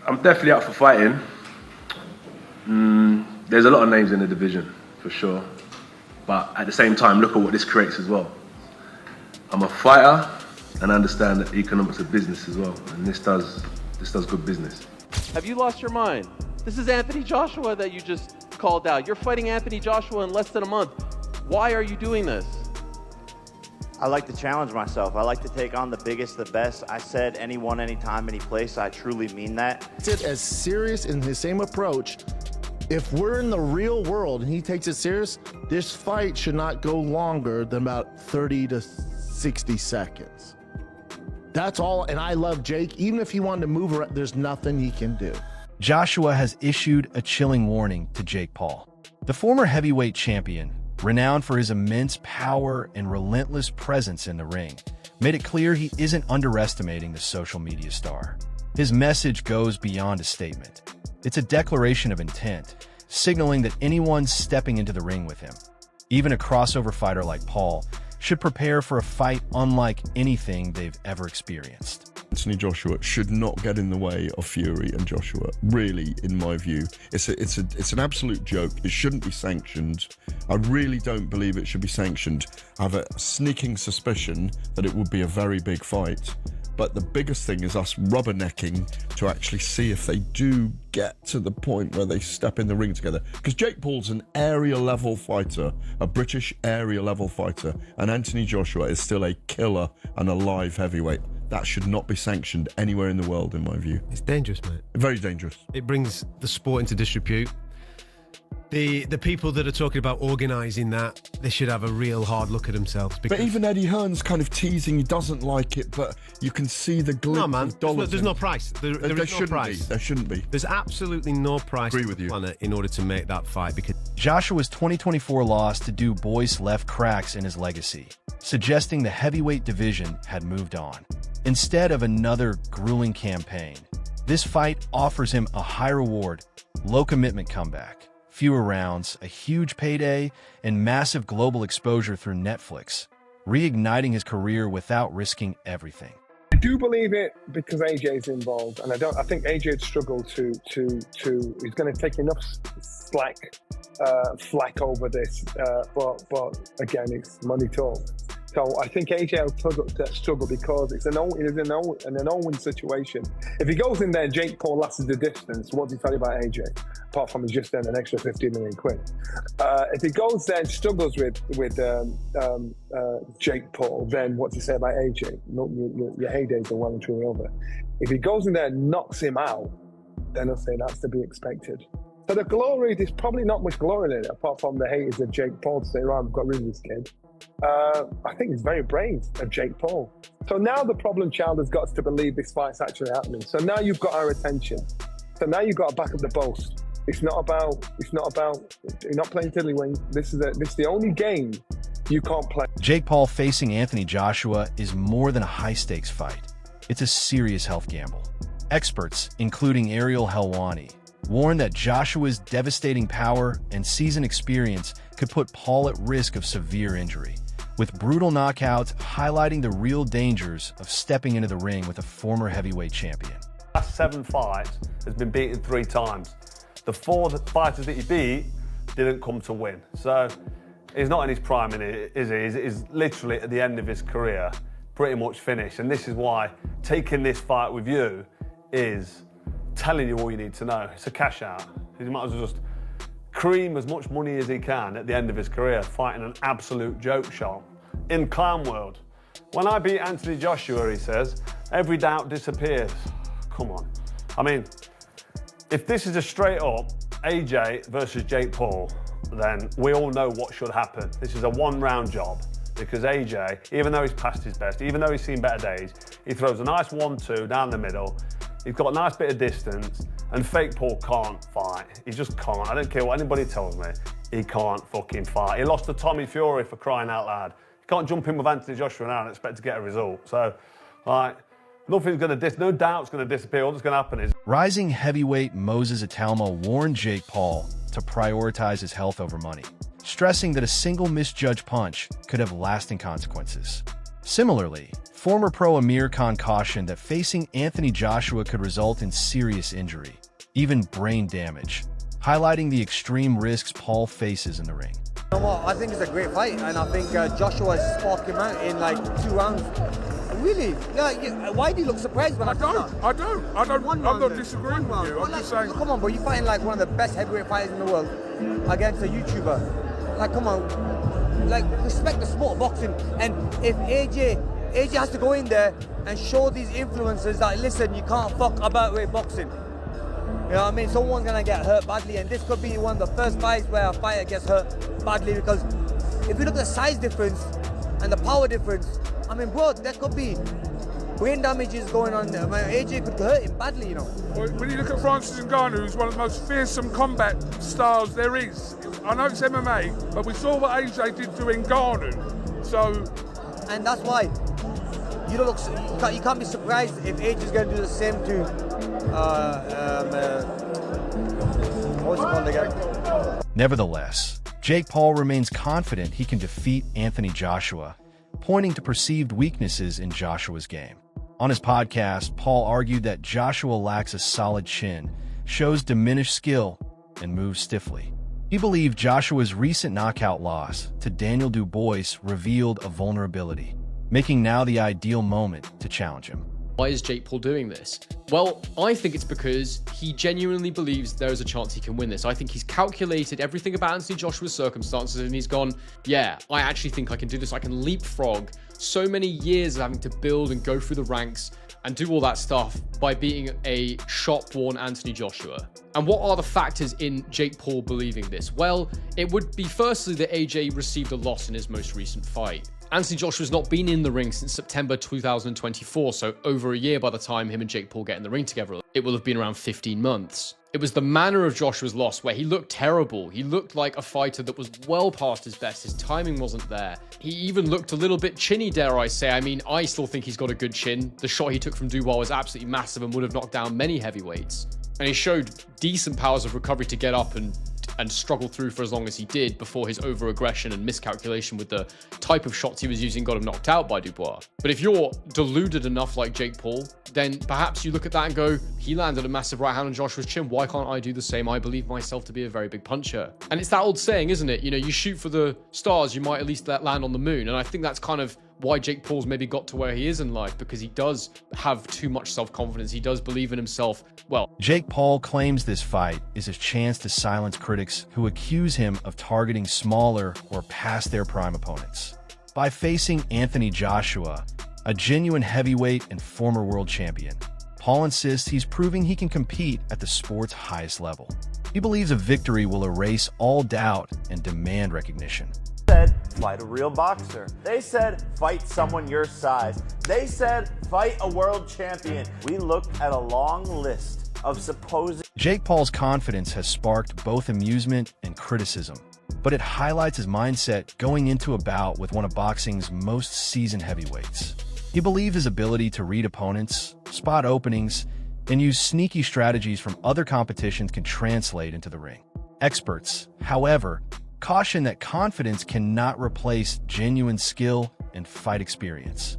I'm definitely up for fighting. There's a lot of names in the division, for sure. But at the same time, look at what this creates as well. I'm a fighter, and I understand that economics of business as well. And this does good business. Have you lost your mind? This is Anthony Joshua that you just called out. You're fighting Anthony Joshua in less than a month. Why are you doing this? I like to challenge myself. I like to take on the biggest, the best. I said anyone, anytime, any place. I truly mean that. It's as serious in his same approach. If we're in the real world and he takes it serious, this fight should not go longer than about 30 to 60 seconds. That's all, and I love Jake. Even if he wanted to move around, there's nothing he can do. Joshua has issued a chilling warning to Jake Paul. The former heavyweight champion, renowned for his immense power and relentless presence in the ring, made it clear he isn't underestimating the social media star. His message goes beyond a statement. It's a declaration of intent, signaling that anyone stepping into the ring with him, even a crossover fighter like Paul, should prepare for a fight unlike anything they've ever experienced. Anthony Joshua should not get in the way of Fury and Joshua. Really, in my view, it's an absolute joke. It shouldn't be sanctioned. I really don't believe it should be sanctioned. I have a sneaking suspicion that it would be a very big fight. But the biggest thing is us rubbernecking to actually see if they do get to the point where they step in the ring together. Because Jake Paul's an area level fighter, a British area level fighter, and Anthony Joshua is still a killer and a live heavyweight. That should not be sanctioned anywhere in the world, in my view. It's dangerous, mate. Very dangerous. It brings the sport into disrepute. The people that are talking about organising that, they should have a real hard look at themselves. But even Eddie Hearn's kind of teasing he doesn't like it, but you can see the glimpse of dollars. There's no price. There is no price. There shouldn't be. There's absolutely no price on the planet in order to make that fight. Because Joshua's 2024 loss to Du Bois left cracks in his legacy, suggesting the heavyweight division had moved on. Instead of another grueling campaign, this fight offers him a high reward, low commitment comeback, fewer rounds, a huge payday, and massive global exposure through Netflix, reigniting his career without risking everything. I do believe it because AJ's involved, and I think AJ'd struggle to he's going to take enough flack over this, but again, it's money talk. So I think AJ will struggle because it is an all-win situation. If he goes in there and Jake Paul lasts the distance, what does he tell you about AJ? Apart from he's just earned an extra 15 million quid. If he goes there and struggles with Jake Paul, then what does he say about AJ? No, your heydays are well and truly over. If he goes in there and knocks him out, then I'll say that's to be expected. So the glory, there's probably not much glory in it, apart from the haters of Jake Paul to say, right, I've got rid of this kid. I think it's very brave of Jake Paul. So now the problem child has got us to believe this fight's actually happening. So now you've got our attention. So now you've got to back up the boast. It's not about, you're not playing tiddlywink. This is the only game you can't play. Jake Paul facing Anthony Joshua is more than a high-stakes fight. It's a serious health gamble. Experts, including Ariel Helwani, warn that Joshua's devastating power and seasoned experience could put Paul at risk of severe injury, with brutal knockouts highlighting the real dangers of stepping into the ring with a former heavyweight champion. Last 7 fights has been beaten 3 times. The 4 fighters that he beat didn't come to win. So he's not in his prime, is he? He's literally at the end of his career, pretty much finished. And this is why taking this fight with you is telling you all you need to know. It's a cash out. He might as well just cream as much money as he can at the end of his career, fighting an absolute joke show in clown world. When I beat Anthony Joshua, he says, every doubt disappears. Come on. I mean, if this is a straight up AJ versus Jake Paul, then we all know what should happen. This is a 1-round job because AJ, even though he's past his best, even though he's seen better days, he throws a nice 1-2 down the middle. He's got a nice bit of distance, and fake Paul can't fight. He just can't. I don't care what anybody tells me. He can't fucking fight. He lost to Tommy Fury for crying out loud. You can't jump in with Anthony Joshua now and expect to get a result. So, like, no doubt's going to disappear. All that's going to happen is... Rising heavyweight Moses Atalma warned Jake Paul to prioritize his health over money, stressing that a single misjudged punch could have lasting consequences. Similarly, former pro Amir Khan cautioned that facing Anthony Joshua could result in serious injury, even brain damage, highlighting the extreme risks Paul faces in the ring. You know what? I think it's a great fight, and I think Joshua sparked him out in like 2 rounds. Really? Yeah, why do you look surprised when I don't? I'm not disagreeing with you. I'm just saying. Come on, bro. You're fighting like one of the best heavyweight fighters in the world against a YouTuber. Like, come on. Like, respect the sport of boxing. And if AJ has to go in there and show these influencers that, listen, you can't fuck about with boxing. You know what I mean? Someone's going to get hurt badly, and this could be one of the first fights where a fighter gets hurt badly, because if you look at the size difference and the power difference, I mean, bro, there could be brain damages going on. I mean, AJ could hurt him badly, you know. When you look at Francis Ngannou, who's one of the most fearsome combat styles there is. I know it's MMA, but we saw what AJ did to Ngannou. So, and that's why you can't be surprised if AJ is going to do the same to what's it called again? Nevertheless, Jake Paul remains confident he can defeat Anthony Joshua, pointing to perceived weaknesses in Joshua's game. On his podcast, Paul argued that Joshua lacks a solid chin, shows diminished skill, and moves stiffly. He believed Joshua's recent knockout loss to Daniel Dubois revealed a vulnerability, making now the ideal moment to challenge him. Why is Jake Paul doing this? Well, I think it's because he genuinely believes there is a chance he can win this. I think he's calculated everything about Anthony Joshua's circumstances, and he's gone, yeah, I actually think I can do this. I can leapfrog so many years of having to build and go through the ranks and do all that stuff by beating a shot-worn Anthony Joshua. And what are the factors in Jake Paul believing this? Well, it would be firstly that AJ received a loss in his most recent fight. Anthony Joshua's not been in the ring since September 2024, so over a year by the time him and Jake Paul get in the ring together. It will have been around 15 months. It was the manner of Joshua's loss where he looked terrible. He looked like a fighter that was well past his best. His timing wasn't there. He even looked a little bit chinny, dare I say. I mean, I still think he's got a good chin. The shot he took from Dubois was absolutely massive and would have knocked down many heavyweights. And he showed decent powers of recovery to get up and struggle through for as long as he did before his over-aggression and miscalculation with the type of shots he was using got him knocked out by Dubois. But if you're deluded enough like Jake Paul, then perhaps you look at that and go, he landed a massive right hand on Joshua's chin. Why can't I do the same? I believe myself to be a very big puncher. And it's that old saying, isn't it? You know, you shoot for the stars, you might at least land on the moon. And I think that's kind of why Jake Paul's maybe got to where he is in life, because he does have too much self-confidence. He does believe in himself. Well, Jake Paul claims this fight is a chance to silence critics who accuse him of targeting smaller or past their prime opponents. By facing Anthony Joshua, a genuine heavyweight and former world champion, Paul insists he's proving he can compete at the sport's highest level. He believes a victory will erase all doubt and demand recognition. Said, fight a real boxer. They said, fight someone your size. They said, fight a world champion. We looked at a long list of supposed... Jake Paul's confidence has sparked both amusement and criticism, but it highlights his mindset going into a bout with one of boxing's most seasoned heavyweights. He believes his ability to read opponents, spot openings, and use sneaky strategies from other competitions can translate into the ring. Experts, however, caution that confidence cannot replace genuine skill and fight experience.